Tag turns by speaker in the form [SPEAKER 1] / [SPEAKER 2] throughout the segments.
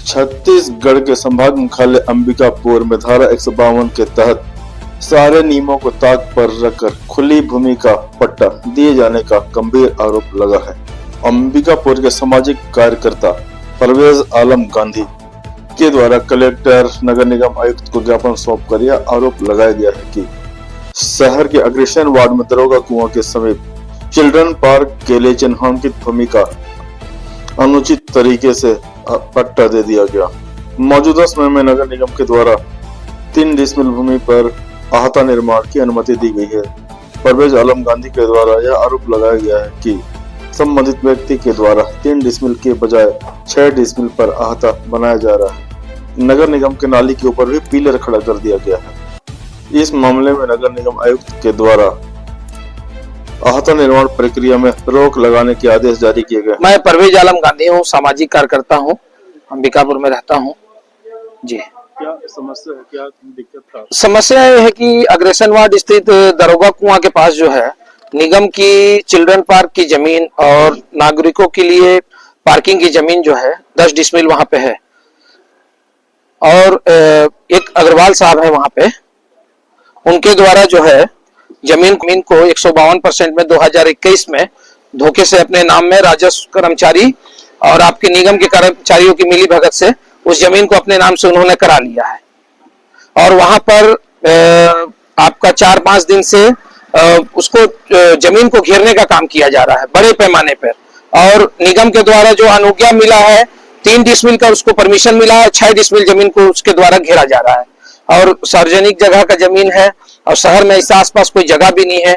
[SPEAKER 1] छत्तीसगढ़ के संभाग मुख्यालय अंबिकापुर में धारा 152 के तहत सारे नियमों को ताक पर रखकर खुली भूमि का पट्टा दिए जाने का गंभीर आरोप लगा है। अंबिकापुर के सामाजिक कार्यकर्ता परवेज आलम गांधी के द्वारा कलेक्टर नगर निगम आयुक्त को ज्ञापन सौंपकर यह आरोप लगाया गया है कि शहर के अग्रसेन वार्ड में दरोगा कुआं के समीप चिल्ड्रन पार्क के लिए चिन्हांकित भूमि का अनुचित तरीके से पट्टा दे दिया गया। मौजूदा समय में नगर निगम के द्वारा 3 डिसमिल भूमि पर अहाता निर्माण की अनुमति दी गई है। परवेज आलम गांधी के द्वारा यह आरोप लगाया गया है कि संबंधित व्यक्ति के द्वारा 3 डिसमिल के बजाय 6 डिसमिल पर अहाता बनाया जा रहा है। नगर निगम के नाली के ऊपर भी पिलर खड़ा कर दिया गया है। इस मामले में नगर निगम आयुक्त के द्वारा अहाता निर्माण प्रक्रिया में रोक लगाने के आदेश जारी किए गए।
[SPEAKER 2] मैं परवेज आलम गांधी हूँ, सामाजिक कार्यकर्ता हूँ, अंबिकापुर में रहता हूँ जी।
[SPEAKER 1] क्या समस्या है, क्या दिक्कत था?
[SPEAKER 2] समस्या यह है कि अग्रसेन वार्ड स्थित दरोगा कुआं के पास जो है निगम की चिल्ड्रन पार्क की जमीन और नागरिकों के लिए पार्किंग की जमीन जो है 10 डिसमिल वहां पे है और एक अग्रवाल साहब है वहां पे, उनके द्वारा जो है जमीन को 152% में 2021 में धोखे से अपने नाम में राजस्व कर्मचारी और आपके निगम के कर्मचारियों की मिली भगत से उस जमीन को अपने नाम से उन्होंने करा लिया है और वहां पर आपका 4-5 दिन से उसको जमीन को घेरने का काम किया जा रहा है बड़े पैमाने पर और निगम के द्वारा जो अनुज्ञा मिला है 3 डिसमिल का उसको परमिशन मिला है, 6 डिसमिल जमीन को उसके द्वारा घेरा जा रहा है और सार्वजनिक जगह का जमीन है और शहर में इससे आसपास कोई जगह भी नहीं है।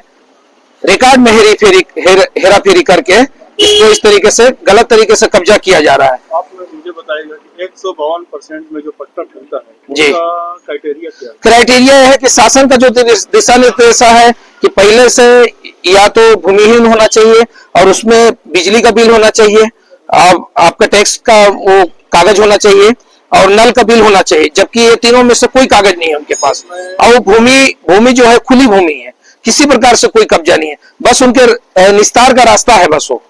[SPEAKER 2] रिकॉर्ड में हेरा फेरी करके इसको इस तरीके से गलत तरीके से कब्जा किया जा रहा है।
[SPEAKER 1] आप मुझे बताइएगा कि 152% में जो पट्टा मिलता है
[SPEAKER 2] जी,
[SPEAKER 1] क्राइटेरिया क्या है?
[SPEAKER 2] क्राइटेरिया है कि शासन का जो दिशा निर्देश है कि पहले से या तो भूमिहीन होना चाहिए और उसमें बिजली का बिल होना चाहिए, आपका टैक्स का वो कागज होना चाहिए और नल का बिल होना चाहिए, जबकि ये तीनों में से कोई कागज नहीं है उनके पास और भूमि जो है खुली भूमि है, किसी प्रकार से कोई कब्जा नहीं है, बस उनके निस्तार का रास्ता है बस वो।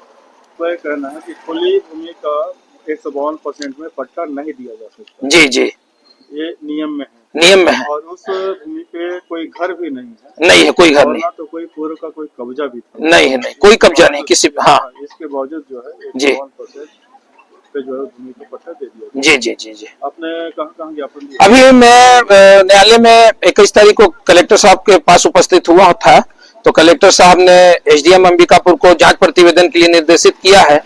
[SPEAKER 1] तो कहना है कि खुली भूमि का 152% में पट्टा नहीं दिया जा सकता।
[SPEAKER 2] जी जी,
[SPEAKER 1] ये नियम में है।
[SPEAKER 2] नियम में है
[SPEAKER 1] और उस भूमि पे कोई घर भी नहीं है।
[SPEAKER 2] नहीं है, कोई घर नहीं,
[SPEAKER 1] ना तो कोई पूर्व का कोई कब्जा भी था।
[SPEAKER 2] नहीं है, नहीं कोई कब्जा नहीं किसी। हाँ,
[SPEAKER 1] इसके बावजूद जो है
[SPEAKER 2] जी
[SPEAKER 1] 152% पे जो है भूमि को पट्टा दे दिया।
[SPEAKER 2] जी जी जी जी।
[SPEAKER 1] आपने कहाँ ज्ञापन दिया?
[SPEAKER 2] अभी मैं न्यायालय में 21 तारीख को कलेक्टर साहब के पास उपस्थित हुआ था तो कलेक्टर साहब ने एसडीएम अंबिकापुर को जांच प्रतिवेदन के लिए निर्देशित किया है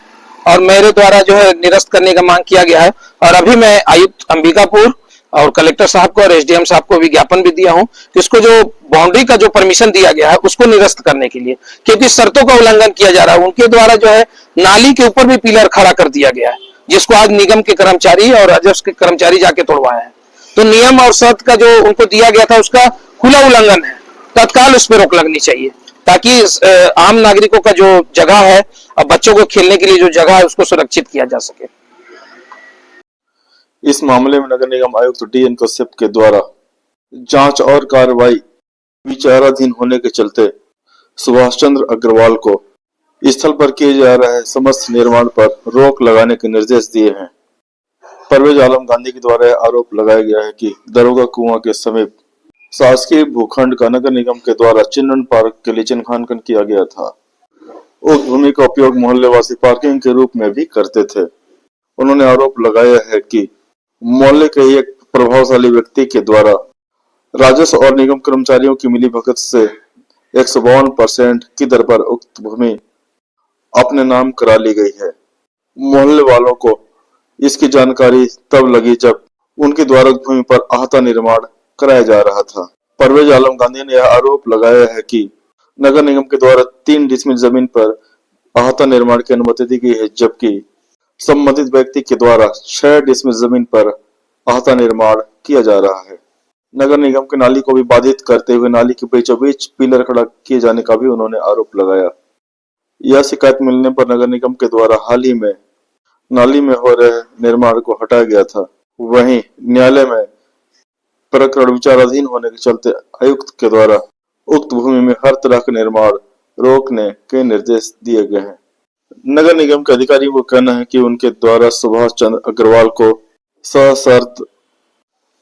[SPEAKER 2] और मेरे द्वारा जो है निरस्त करने का मांग किया गया है और अभी मैं आयुक्त अंबिकापुर और कलेक्टर साहब को और एसडीएम साहब को विज्ञापन भी दिया हूं कि उसको जो बाउंड्री का जो परमिशन दिया गया है उसको निरस्त करने के लिए, क्योंकि शर्तों का उल्लंघन किया जा रहा है। उनके द्वारा जो है नाली के ऊपर भी पिलर खड़ा कर दिया गया है जिसको आज निगम के कर्मचारी और राजस्व के कर्मचारी जाके तोड़वाए हैं। तो नियम और शर्त का जो उनको दिया गया था उसका खुला उल्लंघन है, तत्काल उस पर रोक लगनी चाहिए ताकि आम नागरिकों का जो जगह है और बच्चों को खेलने के लिए जो जगह है उसको सुरक्षित किया जा सके।
[SPEAKER 1] इस मामले में नगर निगम आयुक्त डीएन कश्यप के द्वारा जांच और कार्रवाई विचाराधीन होने के चलते सुभाष चंद्र अग्रवाल को स्थल पर किए जा रहे समस्त निर्माण पर रोक लगाने के निर्देश दिए हैं। परवेज आलम गांधी के द्वारा आरोप लगाया गया है कि दरोगा कुआं के समीप शासकीय भूखंड का नगर निगम के द्वारा चिल्ड्रन पार्क के लिए चिन्हांकन किया गया था। उस भूमि का उपयोग मोहल्लेवासी पार्किंग के रूप में भी करते थे। उन्होंने आरोप लगाया है कि मोहल्ले के एक प्रभावशाली व्यक्ति के द्वारा राजस्व और निगम कर्मचारियों की मिलीभगत से 152% की दर पर उक्त भूमि अपने नाम करा ली गई है। मोहल्ले वालों को इसकी जानकारी तब लगी जब उनके द्वारा भूमि पर अहाता निर्माण कराया जा रहा था। परवेज आलम गांधी ने यह आरोप लगाया है कि नगर निगम के द्वारा 3 डिसमिल जमीन पर अहाता निर्माण की अनुमति दी गई है, जबकि संबंधित व्यक्ति के द्वारा 6 डिसमिल जमीन पर अहाता निर्माण किया जा रहा है। नगर निगम के नाली को भी बाधित करते हुए नाली के बीचों बीच पिलर खड़ा किए जाने का भी उन्होंने आरोप लगाया। यह शिकायत मिलने पर नगर निगम के द्वारा हाल ही में नाली में हो रहे निर्माण को हटाया गया था। वहीं न्यायालय में प्रकरण विचाराधीन होने के चलते आयुक्त के द्वारा उक्त भूमि में हर तरह का निर्माण रोकने के निर्देश दिए गए हैं। नगर निगम के अधिकारियों को कहना है कि उनके द्वारा सुभाष चंद्र अग्रवाल को सशर्त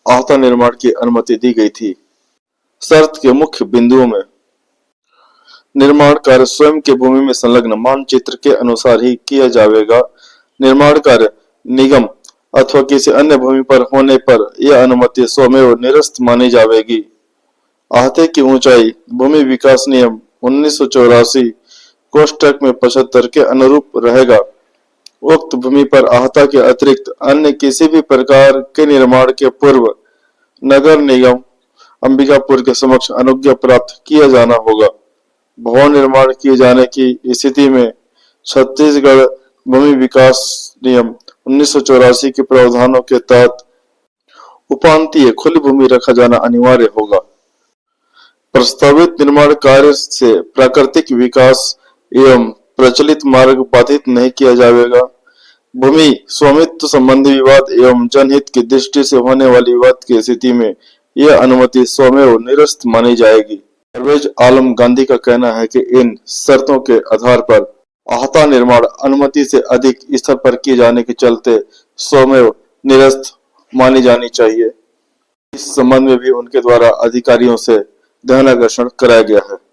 [SPEAKER 1] आहता निर्माण की अनुमति दी गई थी। शर्त के मुख्य बिंदुओं में निर्माण कार्य स्वयं के भूमि में संलग्न मानचित्र के अनुसार ही किया जाएगा। निर्माण कार्य निगम अथवा किसी अन्य भूमि पर होने पर यह अनुमति स्वमेव निरस्त मानी जाएगी। आहते की ऊंचाई भूमि विकास नियम 1984 कोष्टक में 75 के अनुरूप रहेगा। उक्त भूमि पर आहता के अतिरिक्त अन्य किसी भी प्रकार के निर्माण के पूर्व नगर निगम अंबिकापुर के समक्ष अनुज्ञा प्राप्त किया जाना होगा। भवन निर्माण किए जाने की स्थिति में छत्तीसगढ़ भूमि विकास नियम 1984 के प्रावधानों के तहत उपांतीय खुली भूमि रखा जाना अनिवार्य होगा। प्रस्तावित निर्माण कार्य से प्राकृतिक विकास एवं प्रचलित मार्ग बाधित नहीं किया जाएगा। भूमि स्वामित्व संबंधी विवाद एवं जनहित की दृष्टि से होने वाली विवाद की स्थिति में यह अनुमति स्वमेव निरस्त मानी जाएगी। परवेज आलम गांधी का कहना है कि इन शर्तों के आधार पर आहता निर्माण अनुमति से अधिक स्तर पर किए जाने के चलते स्वमेव निरस्त मानी जानी चाहिए। इस संबंध में भी उनके द्वारा अधिकारियों से ध्यानाकर्षण कराया गया है।